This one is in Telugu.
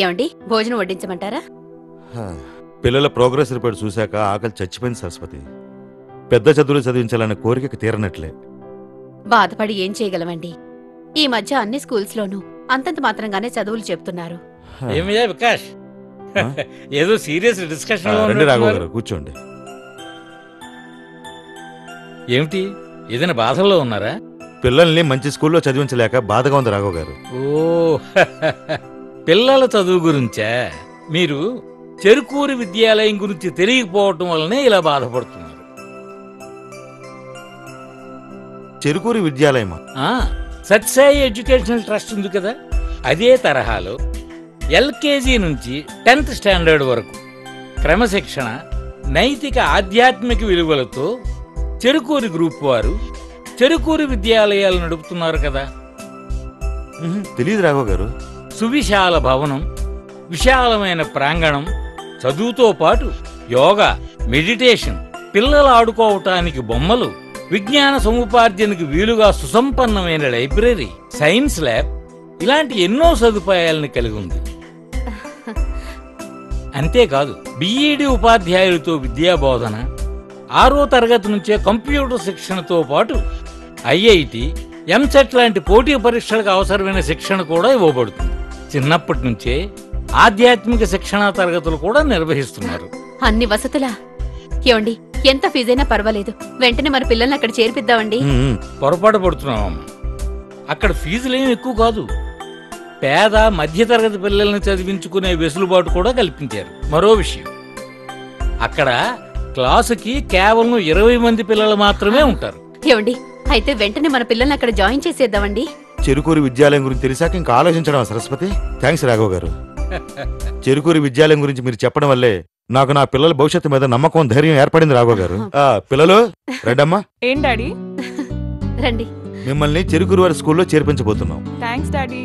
ఏమండి భోజనం వడ్డించమంటారా? పిల్లల ప్రోగ్రెస్ రిపోర్ట్ చూశాక ఆకలి చచ్చిపోయింది సరస్వతి. పెద్ద చదువులు చదివించాలనే కోరికకి తీరనట్లే. బాధపడి ఏం చేయగలమండి? ఈ మధ్య అన్ని స్కూల్స్లోనూ అంతంత మాత్రంగానే చదువులు చెప్తున్నారు. ఏమయ్యా వికాష్, ఏదో సీరియస్ డిస్కషన్ రండి రాఘవ గారు, కూర్చోండి. ఏమిటి, ఏదైనా బాధల్లో ఉన్నారా? పిల్లల్ని మంచి స్కూల్లో చదివించలేక బాధగా ఉంది రాఘవ గారు. ఓ పిల్లల చదువు గురించా? మీరు చెరుకూరి విద్యాలయం గురించి తెలియకపోవటం వల్లనే ఇలా బాధపడుతున్నారు. చెరుకూరి విద్యాలయమా? సత్సాయి ఎడ్యుకేషనల్ ట్రస్ట్ ఉంది కదా, అదే తరహాలో ఎల్కేజీ నుంచి 10th స్టాండర్డ్ వరకు క్రమశిక్షణ, నైతిక ఆధ్యాత్మిక విలువలతో చెరుకూరి గ్రూప్ వారు చెరుకూరి విద్యాలయాలు నడుపుతున్నారు కదా. తెలియదు రాఘవ గారు. సువిశాల భవనం, విశాలమైన ప్రాంగణం, చదువుతో పాటు యోగా, మెడిటేషన్, పిల్లలు ఆడుకోవటానికి బొమ్మలు, విజ్ఞాన సముపార్జనకు వీలుగా సుసంపన్నమైన లైబ్రరీ, సైన్స్ ల్యాబ్, ఇలాంటి ఎన్నో సదుపాయాలను కలిగి ఉంది. అంతేకాదు బిఈడి ఉపాధ్యాయులతో విద్యాబోధన, 6వ తరగతి నుంచే కంప్యూటర్ శిక్షణతో పాటు ఐఐటి, ఎంసెట్ లాంటి పోటీ పరీక్షలకు అవసరమైన శిక్షణ కూడా ఇవ్వబడుతుంది. చిన్నప్పటి నుంచే ఆధ్యాత్మిక శిక్షణా తరగతులు కూడా నిర్వహిస్తున్నారు. అన్ని వసతులా? ఏమండి, ఎంత ఫీజైనా పర్వాలేదు, వెంటనే మన పిల్లల్ని అక్కడ చేర్పిద్దామండి. పొరపాటు పడుతున్నామమ్మా. అక్కడ ఫీజులేం ఎక్కువ కాదు. పేద మధ్యతరగతి పిల్లల్ని చదివించుకునే వెసులుబాటు కూడా కల్పించారు. మరో విషయం, అక్కడ క్లాసుకి కేవలం 20 మంది పిల్లలు మాత్రమే ఉంటారు. ఏమండి, అయితే వెంటనే మన పిల్లల్ని అక్కడ జాయిన్ చేసేద్దామండి. చెరుకూరి విద్యాలయం గురించి తెలిసాక ఇంకా ఆలోచించడం సరస్వతి. థ్యాంక్స్ రాఘవ గారు. చెరుకూరి విద్యాలయం గురించి మీరు చెప్పడం వల్లే నాకు నా పిల్లల భవిష్యత్తు మీద నమ్మకం, ధైర్యం ఏర్పడింది రాఘవ గారు. పిల్లలు రండమ్మా. ఏం డాడీ? రండి. మిమ్మల్ని చెరుకూరు వారి స్కూల్లో చేర్పించబోతున్నాం. Thanks daddy.